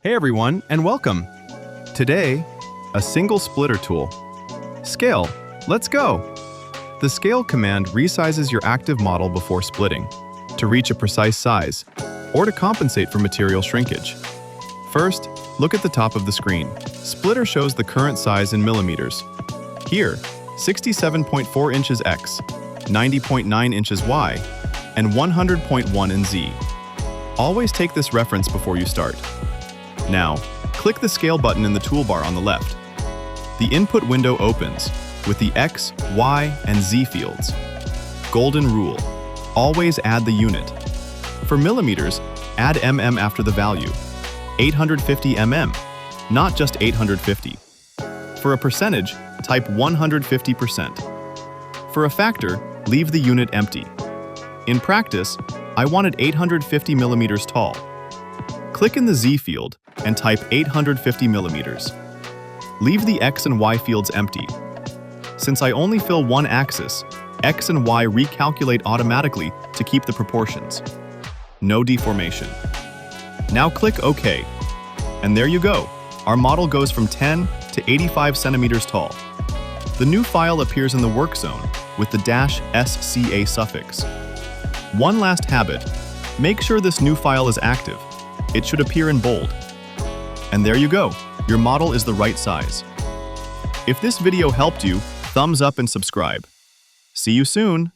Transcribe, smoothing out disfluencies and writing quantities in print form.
Hey everyone, and welcome! Today, a single splitter tool. Scale, let's go! The scale command resizes your active model before splitting, to reach a precise size, or to compensate for material shrinkage. First, look at the top of the screen. Splitter shows the current size in millimeters. Here, 67.4 inches X, 90.9 inches Y, and 100.1 in Z. Always take this reference before you start. Now, click the Scale button in the toolbar on the left. The input window opens with the X, Y, and Z fields. Golden rule: always add the unit. For millimeters, add mm after the value. 850 mm, not just 850. For a percentage, type 150%. For a factor, leave the unit empty. In practice, I wanted 850 millimeters tall. Click in the Z field and type 850 millimeters. Leave the X and Y fields empty. Since I only fill one axis, X and Y recalculate automatically to keep the proportions. No deformation. Now click OK. And there you go. Our model goes from 10 to 85 centimeters tall. The new file appears in the Workzone with the -SCA suffix. One last habit: make sure this new file is active. It should appear in bold. And there you go, your model is the right size. If this video helped you, thumbs up and subscribe. See you soon!